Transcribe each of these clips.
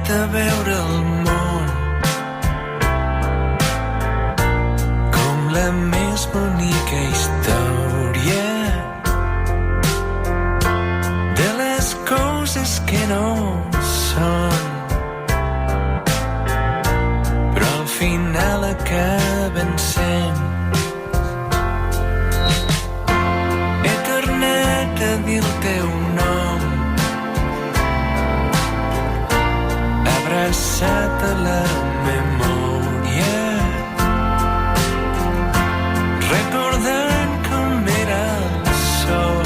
a veure el món com la més bonica història de les coses que no són, però al final acaben sent. He tornat a dir el teu nom, abraçat a la memòria, recordant com era el sol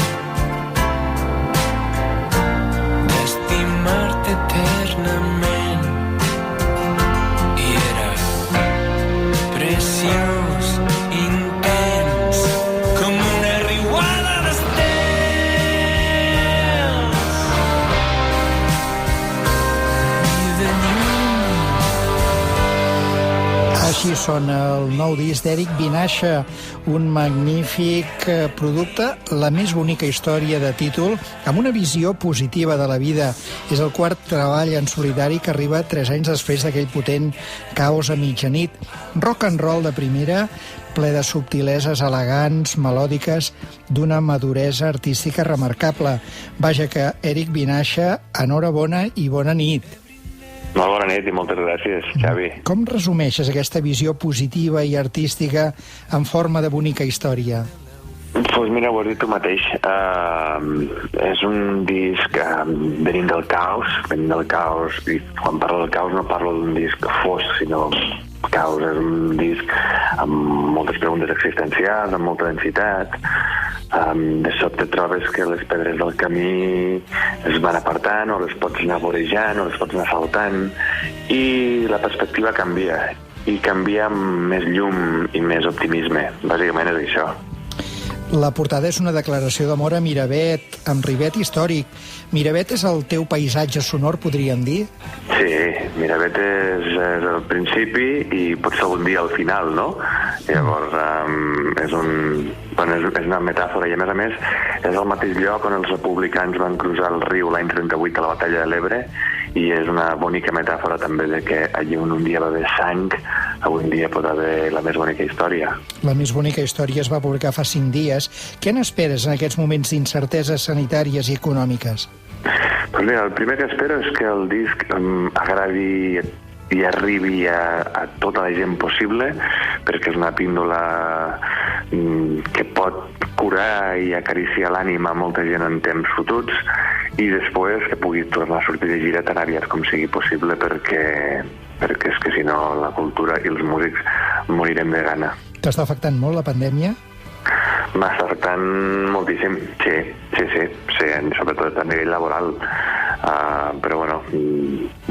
d'estimar-te eternament. I era preciós, intens, com una riuada d'estels. I de lluny. Així sona el nou disc d'Eric Vinaixa, un magnífic producte, la més bonica història de títol, amb una visió positiva de la vida. És el quart treball en solitari que arriba 3 anys després d'aquell potent Caos a mitjanit. Rock and roll de primera, ple de subtileses elegants, melòdiques, d'una maduresa artística remarcable. Vaja que Eric Vinaixa, enhorabona i bona nit. Molt bona nit i moltes gràcies, Xavi. Com resumeixes aquesta visió positiva i artística en forma de bonica història? Doncs mira, ho has dit tu mateix. És un disc venint del caos, i quan parlo del caos no parlo d'un disc fos, sinó caos. És un disc amb moltes preguntes existencials, amb molta densitat. De sobte trobes que les pedres del camí es van apartant, o les pots anar vorejant, o les pots anar saltant, i la perspectiva canvia, i canvia amb més llum i més optimisme. Bàsicament és això. La portada és una declaració d'amor a Miravet, amb rivet històric. Miravet és el teu paisatge sonor, podríem dir? Sí, Miravet és el principi i potser algun dia al final, no? Llavors, és una metàfora, i a més és el mateix lloc on els republicans van cruzar el riu l'any 38 a la batalla de l'Ebre, i és una bonica metàfora també de que allí on un dia va haver sang, avui en dia pot haver la més bonica història. La més bonica història es va publicar fa 5 dies. Què n'esperes en aquests moments d'incerteses sanitàries i econòmiques? Doncs mira, el primer que espero és que el disc agradi i arribi a tota la gent possible, perquè és una píndola que pot curar i acariciar l'ànima a molta gent en temps fotuts, i després que pugui tornar a sortir de gira tan aviat com sigui possible, perquè és que si no la cultura i els músics morirem de gana. T'està afectant molt la pandèmia? M'està afectant moltíssim, sí, sobretot a nivell laboral. Però bueno,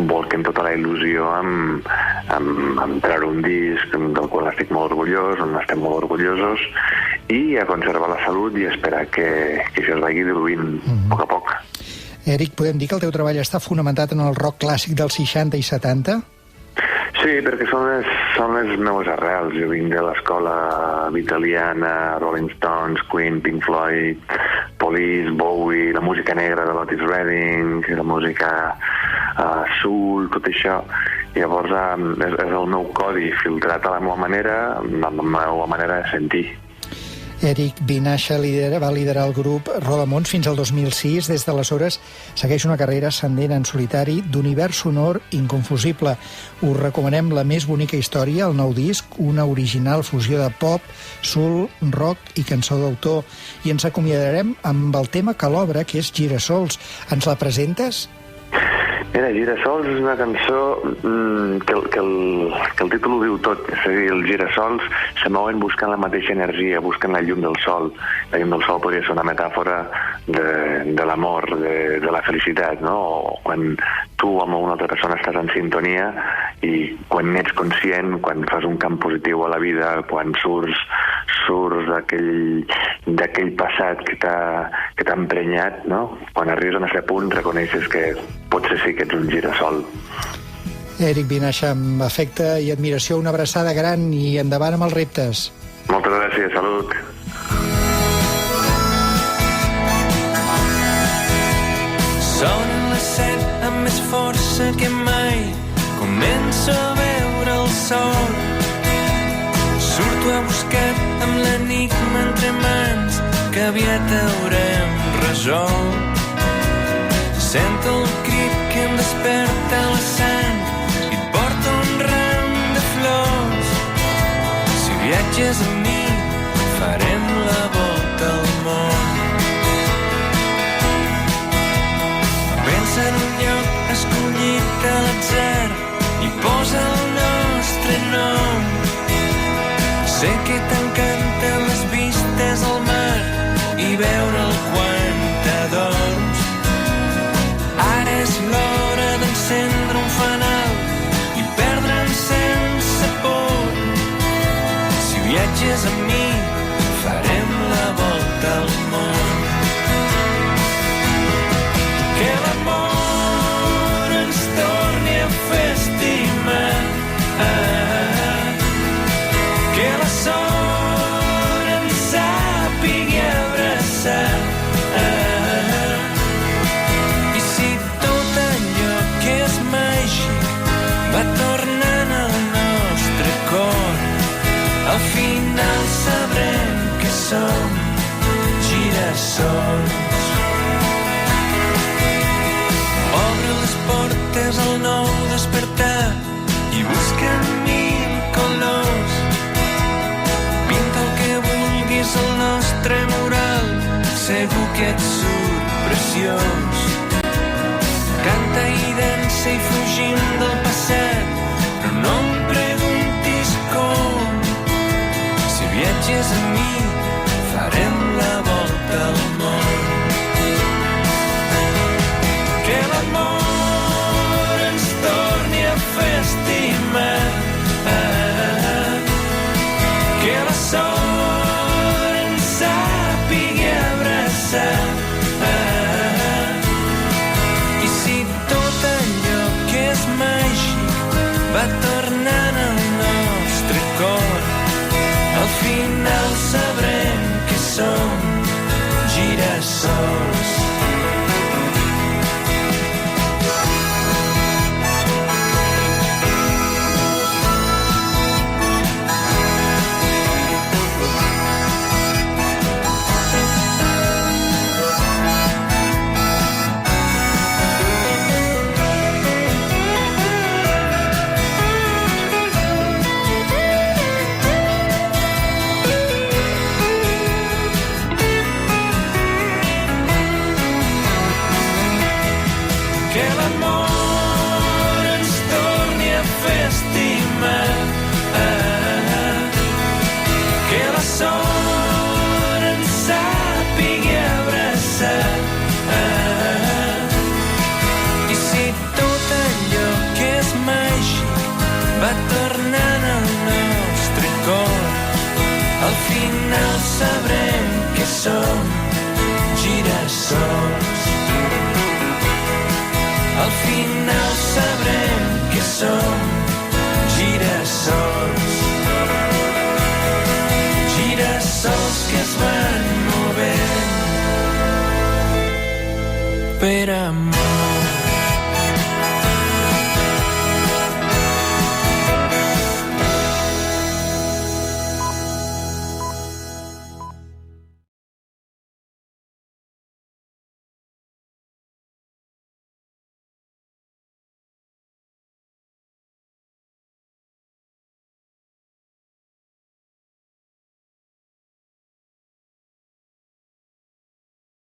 volquem tota la il·lusió amb treure un disc del qual estic molt orgullós, on estem molt orgullosos, i a conservar la salut i esperar que això es vagi diluint a poc a poc. Eric, podem dir que el teu treball està fonamentat en el rock clàssic dels 60 i 70? Sí, perquè són les meves arrels. Jo vinc de l'escola italiana, Rolling Stones, Queen, Pink Floyd, Police, Bowie, la música negra de Otis Redding, la música soul, tot això. Llavors és el meu codi filtrat a la meva manera, la meva manera de sentir. Eric Vinaixa va liderar el grup Rodamons fins al 2006. Des d'aleshores segueix una carrera ascendent en solitari d'univers sonor inconfusible. Us recomanem la més bonica història, el nou disc, una original fusió de pop, soul, rock i cançó d'autor. I ens acomiadarem amb el tema que l'obre, que és Girasols. Ens la presentes? Mira, Girasols és una cançó que el títol ho diu tot. És a dir, els girasols se mouen buscant la mateixa energia, buscant la llum del sol. La llum del sol podria ser una metàfora de l'amor, de la felicitat, no? O quan tu amb una altra persona estàs en sintonia i quan ets conscient, quan fas un camp positiu a la vida, quan surts d'aquell passat que t'ha emprenyat, no? Quan arribes a aquest punt reconeixes que potser sí que ets un girasol. Eric Vinaixa, amb afecte i admiració, una abraçada gran i endavant amb els reptes. Moltes gràcies, salut. Sonen les 7 amb més força que mai. Començo a veure el sol. Surto a buscar amb l'enigma entre mans que aviat haurem resolt. Sento el crit que em desperta la sang i et porto un ram de flors. Si viatges amb mi farem la volta al món. Pensa en un lloc escollit a l'atzar i posa el nostre nom. Sé que t'encanten les vistes al mar i veure'l quan t'adorms. Ara és l'hora d'encendre un fanal i perdre'm sense por. Si viatges amb mi farem la volta al món. Que l'amor ens torni a fer estimar. Que la sort ens sàpigui abraçar. I si tot allò que és màgic va tornant al nostre cor, al final sabrem que som girassols. Obre les portes al nou despertar i busca mil colors. Pinta el que vulguis al nostre mural, segur que et surt preciós. Canta i dansa i fugim del passat, però no em preguntis com. Si viatges amb mi farem la volta al món. Que l'amor ens torni a fer estimar. Que la sort ens sàpigui abraçar. I si tot allò que és màgic va tornant al nostre cor, al final sabrem que som girassols. Que l'amor ens torni a fer estimar. Que la sort ens sàpigui abraçar. I si tot allò que és màgic va tornant al nostre cor, al final sabrem que som girassols. Al final